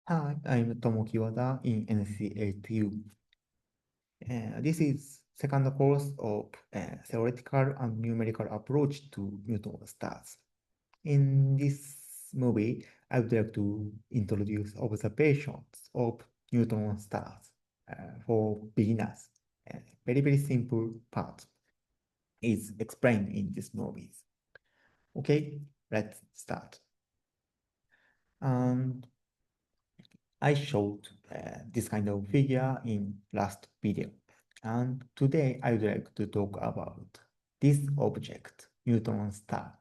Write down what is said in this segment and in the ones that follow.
Hi, I'm Tomoki in NCA2. This is second course of theoretical and numerical approach to neutron stars. In this movie, I would like to introduce observations of neutron stars for beginners. Very, very simple part is explained in this movie. Okay, let's start. And I showed this kind of figure in last video. And today I would like to talk about this object, neutron star.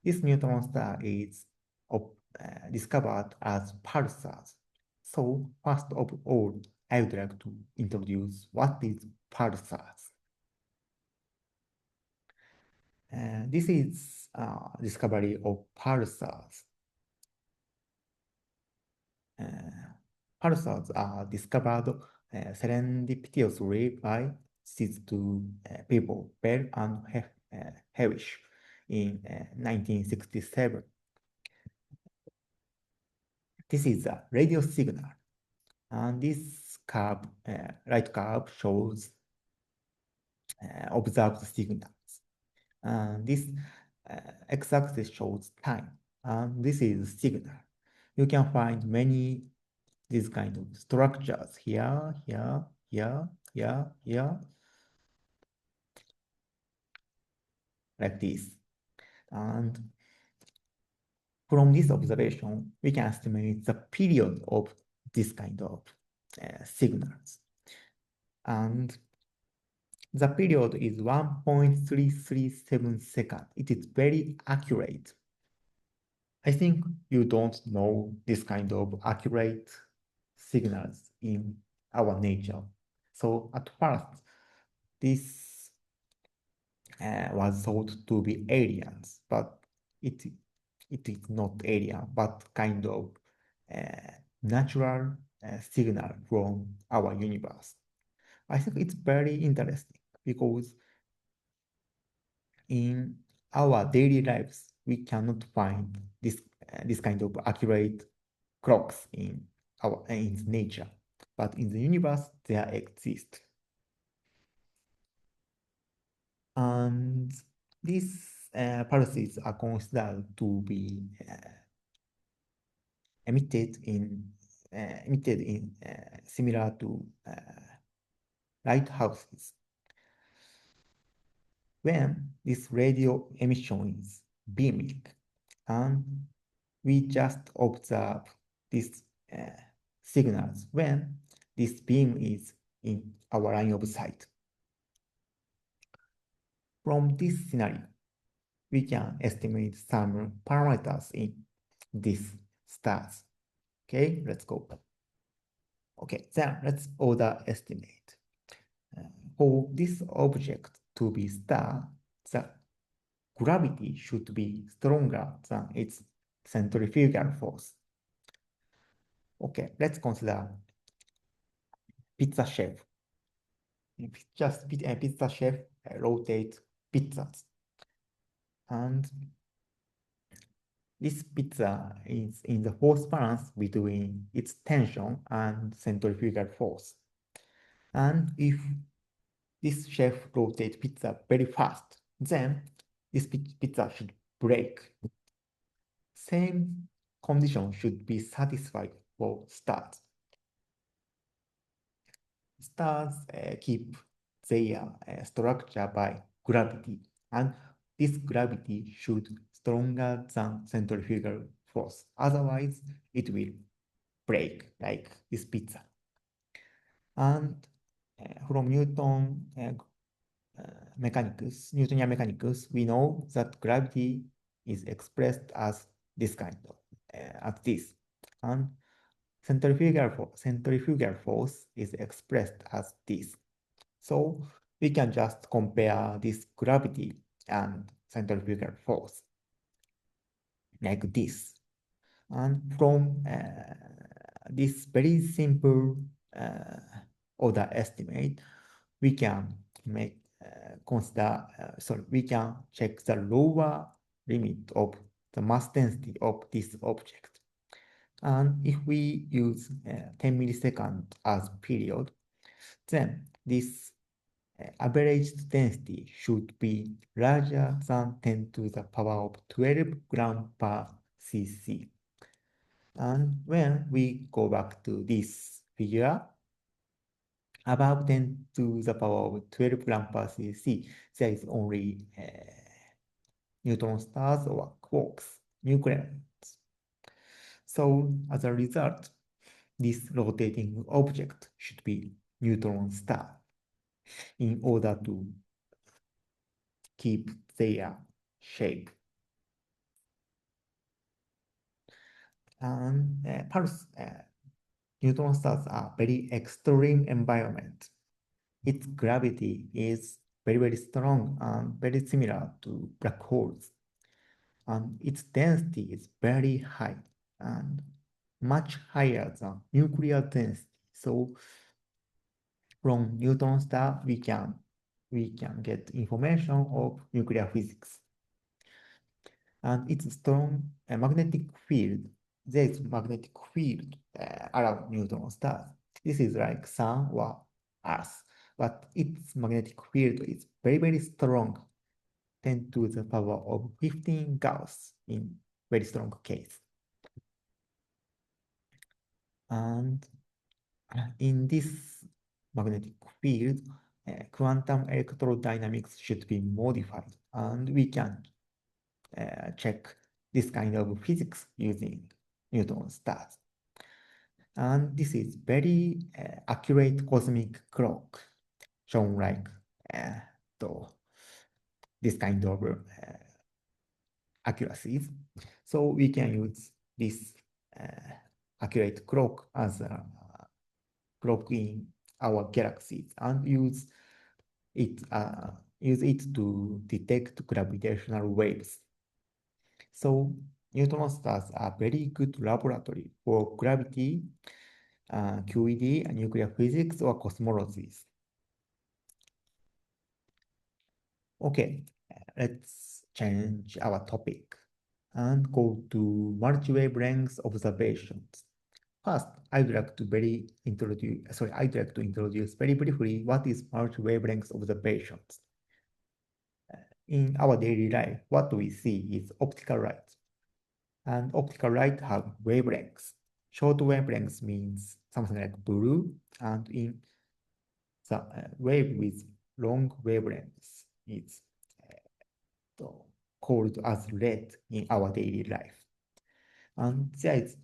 This neutron star is discovered as pulsars. So first of all, I would like to introduce what is pulsars. This is discovery of pulsars. Pulsars are discovered serendipitously by these two people, Bell and Hewish, in 1967. This is a radio signal, and this curve, right curve, shows observed signals. And this x-axis shows time, and this is signal. You can find many these kind of structures here, like this. And from this observation, we can estimate the period of this kind of signals. And the period is 1.337 seconds. It is very accurate. I think you don't know this kind of accurate signals in our nature. So at first, this was thought to be aliens, but it is not alien, but kind of natural signal from our universe. I think it's very interesting because in our daily lives, we cannot find this kind of accurate clocks in nature, but in the universe there exist. And these pulses are considered to be emitted in similar to lighthouses. When this radio emission is beaming, and we just observe these signals when this beam is in our line of sight. From this scenario, we can estimate some parameters in these stars. Okay, let's go. Okay, then let's order estimate. For this object to be star, the gravity should be stronger than its centrifugal force. Okay, let's consider pizza chef. Just pizza chef rotate pizzas. And this pizza is in the force balance between its tension and centrifugal force. And if this chef rotates pizza very fast, then this pizza should break. Same condition should be satisfied for stars. Stars keep their structure by gravity, and this gravity should stronger than centrifugal force. Otherwise, it will break like this pizza. And from Newtonian mechanics, we know that gravity is expressed as this kind of, as this. And centrifugal force is expressed as this. So we can just compare this gravity and centrifugal force like this. And from this very simple order estimate, we can we can check the lower limit of the mass density of this object. And if we use 10 milliseconds as period, then this average density should be larger than 10 to the power of 12 gram per cc. And when we go back to this figure, above 10 to the power of 12 gram per cc, there is only neutron stars or quarks, nucleons. So as a result, this rotating object should be neutron star in order to keep their shape. And pulse neutron stars are very extreme environment. Its gravity is very, very strong and very similar to black holes. And its density is very high and much higher than nuclear density. So from neutron star, we can get information of nuclear physics. And its strong magnetic field, there is magnetic field around neutron stars. This is like Sun or Earth, but its magnetic field is very, very strong, 10 to the power of 15 Gauss in very strong case. And in this magnetic field, quantum electrodynamics should be modified, and we can check this kind of physics using neutron stars. And this is very accurate cosmic clock, shown like this kind of accuracies. So we can use this accurate clock as a clock in our galaxies and use it to detect gravitational waves. So neutron stars are very good laboratory for gravity, QED, nuclear physics, or cosmologies. Okay, let's change our topic and go to multi-wavelength observations. First, I'd like to introduce very briefly what is multi-wavelength observations. In our daily life, what we see is optical light. And optical light have wavelengths. Short wavelengths means something like blue, and in the wave with long wavelengths is called as red in our daily life. And there is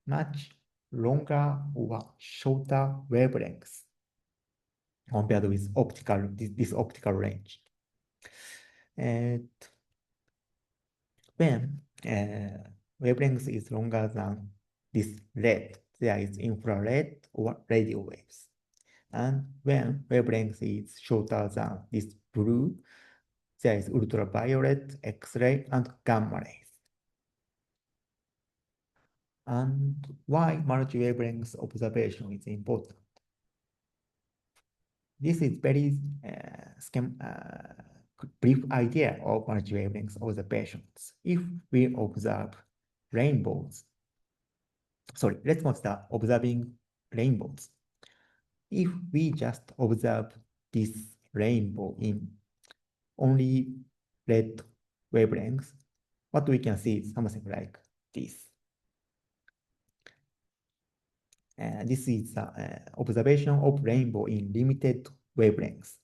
much longer or shorter wavelengths compared with this optical range. And when wavelength is longer than this red, there is infrared or radio waves. And when wavelength is shorter than this blue, there is ultraviolet, X-ray, and gamma rays. And why multi-wavelength observation is important? This is very brief idea of multi-wavelength observations. If we observe rainbows, let's consider observing rainbows. If we just observe this rainbow in only red wavelengths, what we can see is something like this. This is the observation of rainbow in limited wavelengths.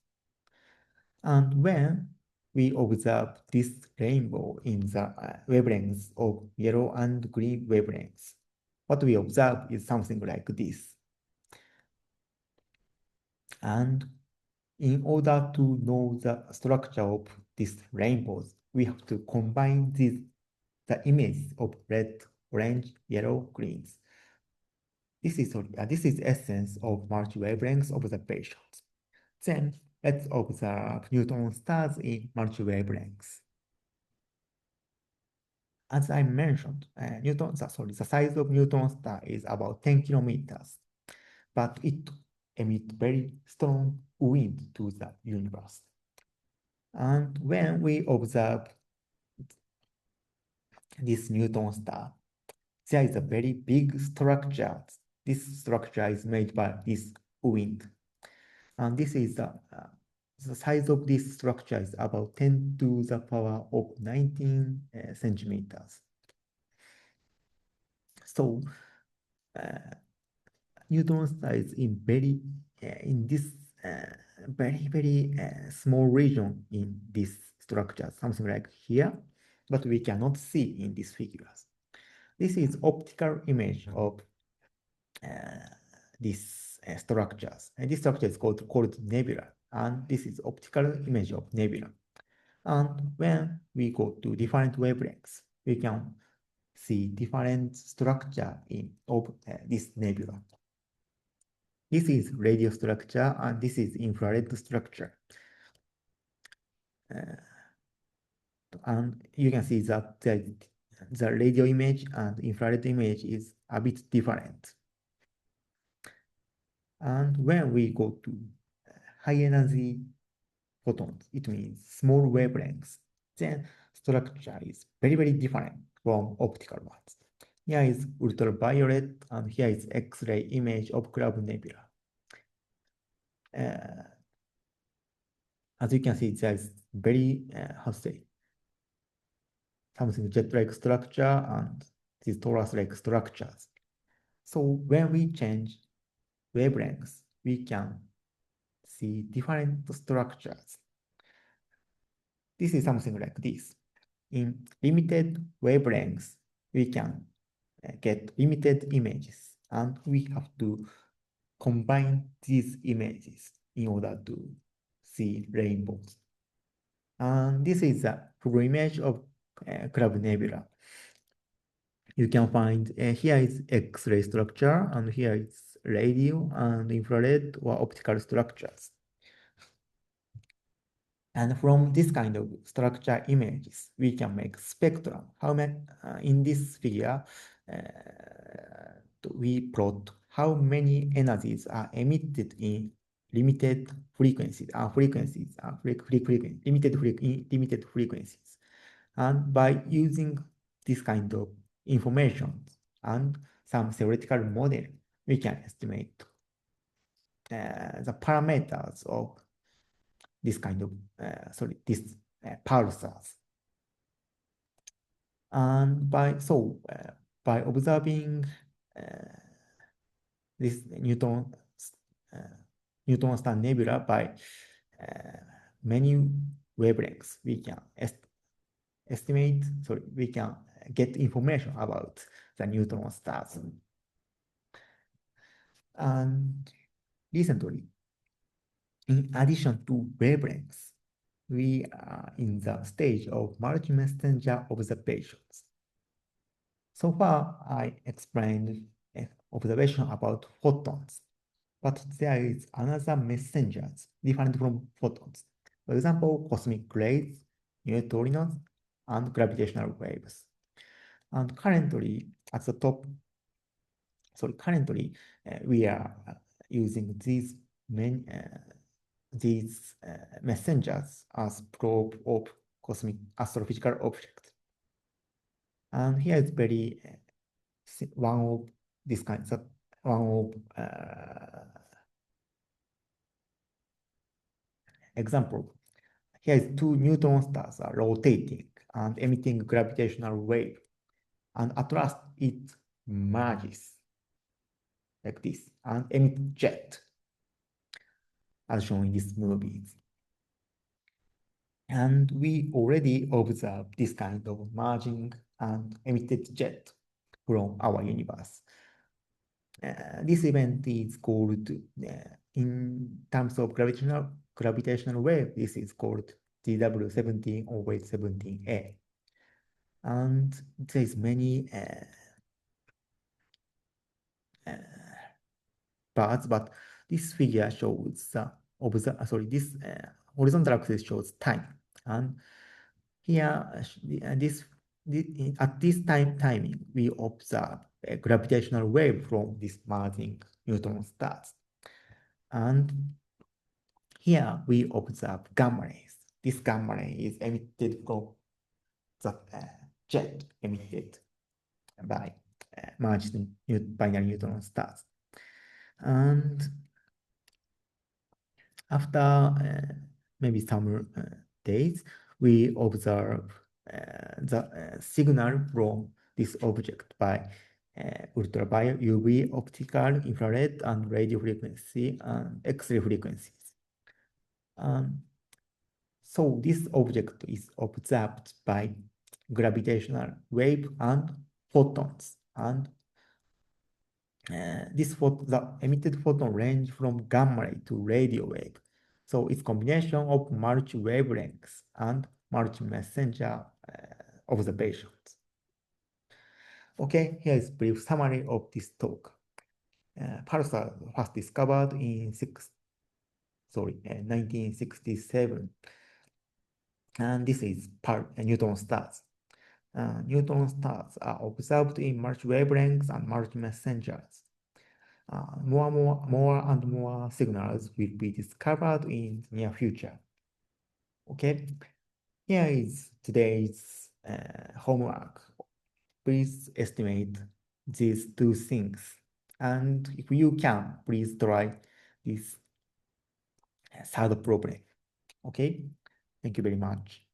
And when we observe this rainbow in the wavelengths of yellow and green wavelengths, what we observe is something like this. And in order to know the structure of these rainbows, we have to combine the images of red, orange, yellow, greens. This is essence of multi-wavelength observations. Then let's observe neutron stars in multi-wavelengths. As I mentioned, the size of neutron star is about 10 kilometers, but it emits very strong wind to the universe. And when we observe this neutron star, there is a very big structure. This structure is made by this wind. And this is the size of this structure is about 10 to the power of 19 centimeters. So neutron star is in this very small region in this structure, something like here, but we cannot see in these figures. This is optical image of these structures, and this structure is called nebula, and this is optical image of nebula. And when we go to different wavelengths, we can see different structure of this nebula. This is radio structure, and this is infrared structure. And you can see that the radio image and infrared image is a bit different. And when we go to high energy photons, it means small wavelengths, then structure is very different from optical ones. Here is ultraviolet, and here is X-ray image of Club Nebula. As you can see, there is very, how to say, something jet-like structure and these torus-like structures. So when we change wavelengths, we can see different structures. This is something like this. In limited wavelengths, we can get limited images, and we have to combine these images in order to see rainbows. And this is a full image of Club Nebula. You can find here is X-ray structure, and here is radio and infrared or optical structures. And from this kind of structure images, we can make spectrum. How many in this figure, we plot how many energies are emitted in limited frequencies, limited frequencies. And by using this kind of information and some theoretical model, we can estimate the parameters of this kind of, pulsars. And by observing this neutron star nebula by many wavelengths, we can we can get information about the neutron stars. And recently, in addition to wavelengths, we are in the stage of multi-messenger observations. So far, I explained observation about photons, but there is another messengers different from photons. For example, cosmic rays, neutrinos, and gravitational waves. And currently, at the top, we are using these messengers as probe of cosmic astrophysical objects. And here is one of this kind, example. Here is two neutron stars are rotating and emitting gravitational wave. And at last, it merges like this and emit jet, as shown in these movies. And we already observed this kind of merging and emitted jet from our universe. This event is called, in terms of gravitational wave, this is called GW17 or wave 17A. And there is many parts, but this figure shows this horizontal axis shows time, and here at this timing we observe a gravitational wave from this merging neutron stars, and here we observe gamma rays. This gamma ray is emitted from the jet emitted by merged binary neutron stars. And after maybe some days, we observe the signal from this object by ultraviolet, UV, optical, infrared, and radio frequency and X-ray frequencies. So this object is observed by gravitational wave and photons. And the emitted photon range from gamma ray to radio wave. So it's combination of multi-wavelengths and multi-messenger observations. Okay, here is brief summary of this talk. Pulsar first discovered in 1967, and this is neutron stars. Neutron stars are observed in multi-wavelengths and multi-messengers. More and more signals will be discovered in the near future. Okay, here is today's homework. Please estimate these two things. And if you can, please try this third problem. Okay, thank you very much.